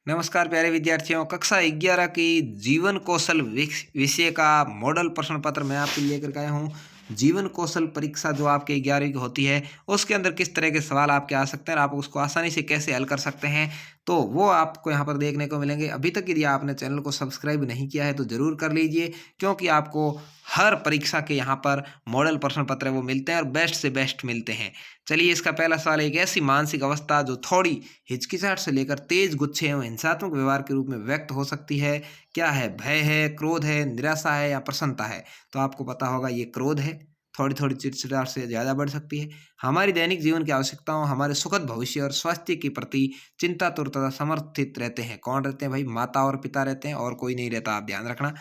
नमस्कार प्यारे विद्यार्थियों, कक्षा 11 की जीवन कौशल विषय का मॉडल प्रश्न पत्र मैं आपके लिए लेकर के आया हूँ। जीवन कौशल परीक्षा जो आपके 11वीं की होती है, उसके अंदर किस तरह के सवाल आपके आ सकते हैं और आप उसको आसानी से कैसे हल कर सकते हैं, तो वो आपको यहाँ पर देखने को मिलेंगे। अभी तक यदि आपने चैनल को सब्सक्राइब नहीं किया है तो ज़रूर कर लीजिए, क्योंकि आपको हर परीक्षा के यहाँ पर मॉडल प्रश्न पत्र वो मिलते हैं और बेस्ट से बेस्ट मिलते हैं। चलिए, इसका पहला सवाल, एक ऐसी मानसिक अवस्था जो थोड़ी हिचकिचाहट से लेकर तेज गुस्से एवं हिंसात्मक व्यवहार के रूप में व्यक्त हो सकती है, क्या है? भय है, क्रोध है, निराशा है या प्रसन्नता है? तो आपको पता होगा ये क्रोध है। थोड़ी थोड़ी चिड़चिड़ाहट से ज़्यादा बढ़ सकती है। हमारी दैनिक जीवन की आवश्यकताओं, हमारे सुखद भविष्य और स्वास्थ्य के प्रति चिंतातुर तथा समर्थित रहते हैं। कौन रहते हैं भाई? माता और पिता रहते हैं, और कोई नहीं रहता, आप ध्यान रखना।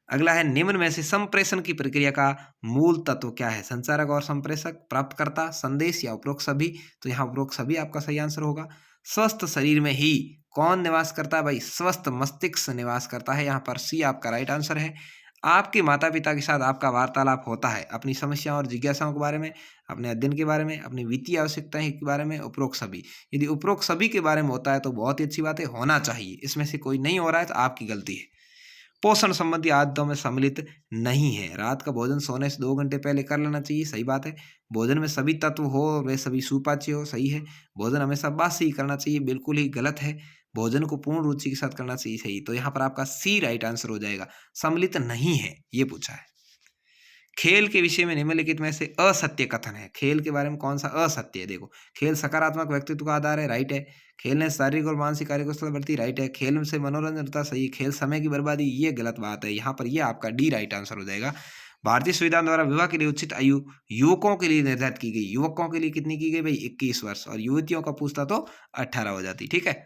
अगला है, निम्न में से संप्रेषण की प्रक्रिया का मूल तत्व क्या है? संचारक और संप्रेषक, प्राप्तकर्ता, संदेश या उपरोक्त सभी? तो यहाँ उपरोक्त सभी आपका सही आंसर होगा। स्वस्थ शरीर में ही कौन निवास करता है भाई? स्वस्थ मस्तिष्क निवास करता है। यहाँ पर सी आपका राइट आंसर है। आपके माता पिता के साथ आपका वार्तालाप होता है अपनी समस्याओं और जिज्ञासाओं के बारे में, अपने अध्ययन के बारे में, अपनी वित्तीय आवश्यकताएं के बारे में, उपरोक्त सभी। यदि उपरोक्त सभी के बारे में होता है तो बहुत ही अच्छी बात है, होना चाहिए। इसमें से कोई नहीं हो रहा है तो आपकी गलती है। पोषण संबंधी आदतों में सम्मिलित नहीं है। रात का भोजन सोने से 2 घंटे पहले कर लेना चाहिए, सही बात है। भोजन में सभी तत्व हो, वे सभी सुपाच्य हो, सही है। भोजन हमेशा बासी ही करना चाहिए, बिल्कुल ही गलत है। भोजन को पूर्ण रुचि के साथ करना चाहिए, सही। तो यहाँ पर आपका सी राइट आंसर हो जाएगा। सम्मिलित नहीं है, ये पूछा है। खेल के विषय में निम्नलिखित में से असत्य कथन है। खेल के बारे में कौन सा असत्य है? देखो, खेल सकारात्मक व्यक्तित्व का आधार है, राइट है। खेलने से शारीरिक और मानसिक कार्यकुशलता बढ़ती, राइट है। खेल से मनोरंजन होता, सही है। खेल समय की बर्बादी, ये गलत बात है। यहाँ पर ये आपका डी राइट आंसर हो जाएगा। भारतीय संविधान द्वारा विवाह के लिए उचित आयु युवकों के लिए निर्धारित की गई। युवकों के लिए कितनी की गई भाई? 21 वर्ष। और युवतियों का पूछता तो 18 हो जाती, ठीक है।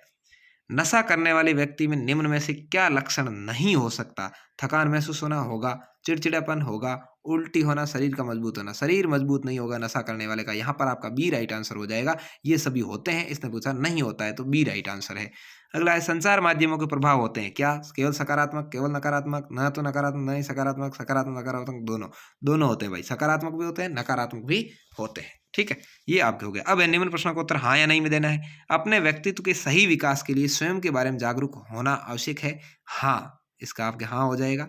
नशा करने वाले व्यक्ति में निम्न में से क्या लक्षण नहीं हो सकता? थकान महसूस होना होगा, चिड़चिड़ापन होगा, उल्टी होना, शरीर का मजबूत होना। शरीर मजबूत नहीं होगा नशा करने वाले का, यहाँ पर आपका बी राइट आंसर हो जाएगा। ये सभी होते हैं, इसने पूछा नहीं होता है तो बी राइट आंसर है। अगला है, संचार माध्यमों के प्रभाव होते हैं क्या? केवल सकारात्मक, केवल नकारात्मक, न तो नकारात्मक, नहीं सकारात्मक, सकारात्मक नकारात्मक, दोनों। दोनों होते हैं भाई, सकारात्मक भी होते हैं, नकारात्मक भी होते हैं, ठीक है। ये आपके हो गया। अब निम्न प्रश्नों का उत्तर हाँ या नहीं में देना है। अपने व्यक्तित्व के सही विकास के लिए स्वयं के बारे में जागरूक होना आवश्यक है। हाँ, इसका आपके हाँ हो जाएगा।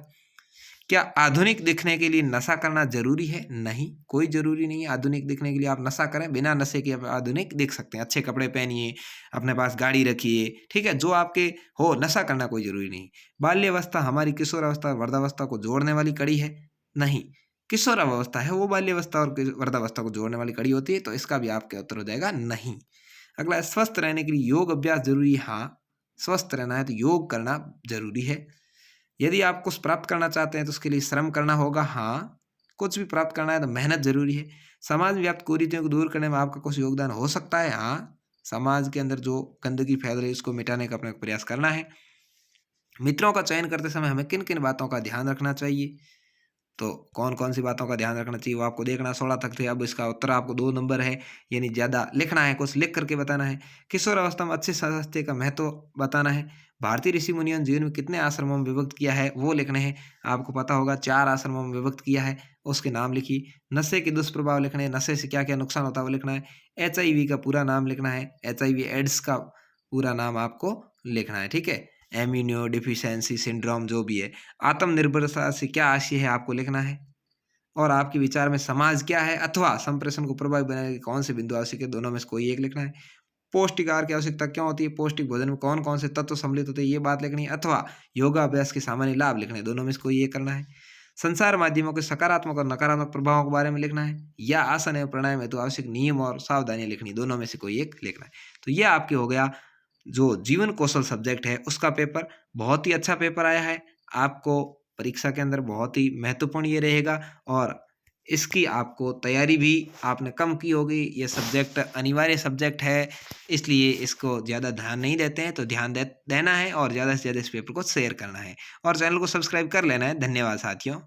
क्या आधुनिक दिखने के लिए नशा करना जरूरी है? नहीं, कोई जरूरी नहीं है आधुनिक दिखने के लिए आप नशा करें। बिना नशे के आप आधुनिक दिख सकते हैं। अच्छे कपड़े पहनिए, अपने पास गाड़ी रखिए, ठीक है, जो आपके हो। नशा करना कोई जरूरी नहीं। बाल्यावस्था हमारी किशोरावस्था वृद्धावस्था को जोड़ने वाली कड़ी है? नहीं, किशोरावस्था है वो बाल्यावस्था और वृद्धावस्था को जोड़ने वाली कड़ी होती है, तो इसका भी आपका उत्तर हो जाएगा नहीं। अगला, स्वस्थ रहने के लिए योग अभ्यास जरूरी है? हाँ, स्वस्थ रहना है तो योग करना जरूरी है। यदि आप कुछ प्राप्त करना चाहते हैं तो उसके लिए श्रम करना होगा। हाँ, कुछ भी प्राप्त करना है तो मेहनत जरूरी है। समाज में व्याप्त कुरीतियों को दूर करने में आपका कुछ योगदान हो सकता है। हाँ, समाज के अंदर जो गंदगी फैल रही है उसको मिटाने का अपना प्रयास करना है। मित्रों का चयन करते समय हमें किन किन बातों का ध्यान रखना चाहिए? तो कौन-कौन सी बातों का ध्यान रखना चाहिए वो आपको देखना। 16 तक थे, अब इसका उत्तर आपको 2 नंबर है, यानी ज़्यादा लिखना है, कुछ लिख करके बताना है। किशोर अवस्था में अच्छे स्वास्थ्य का महत्व बताना है। भारतीय ऋषि मुनियों ने जीवन में कितने आश्रमों में विभक्त किया है वो लिखने हैं। आपको पता होगा 4 आश्रमों में विभक्त किया है, उसके नाम लिखिए। नशे के दुष्प्रभाव लिखने हैं, नशे से क्या-क्या नुकसान होता है वो लिखना है। एचआईवी का पूरा नाम लिखना है, एचआईवी एड्स का पूरा नाम आपको लिखना है, ठीक है। इम्यूनो डिफिशियंसी सिंड्रोम जो भी है। आत्मनिर्भरता से क्या आशय है आपको लिखना है। और आपके विचार में समाज क्या है अथवा संप्रेषण को प्रभावी बनाने के कौन से बिंदु आवश्यक है, दोनों में से कोई एक लिखना है। पौष्टिक आहार की आवश्यकता क्यों होती है? पौष्टिक भोजन में कौन-कौन से तत्व सम्मिलित होते हैं ये बात लिखनी है, अथवा योगाभ्यास के सामान्य लाभ लिखने हैं, दोनों में से कोई एक करना है। संचार माध्यमों के सकारात्मक और नकारात्मक प्रभावों के बारे में लिखना है, या आसन एवं प्राणायाम हेतु आवश्यक नियम और सावधानियां लिखनी, दोनों में से कोई एक लिखना है। तो ये आपके हो गया जो जीवन कौशल सब्जेक्ट है उसका पेपर। बहुत ही अच्छा पेपर आया है, आपको परीक्षा के अंदर बहुत ही महत्वपूर्ण ये रहेगा। और इसकी आपको तैयारी भी आपने कम की होगी। ये सब्जेक्ट अनिवार्य सब्जेक्ट है, इसलिए इसको ज़्यादा ध्यान नहीं देते हैं, तो ध्यान देना है और ज़्यादा से ज़्यादा इस पेपर को शेयर करना है और चैनल को सब्सक्राइब कर लेना है। धन्यवाद साथियों।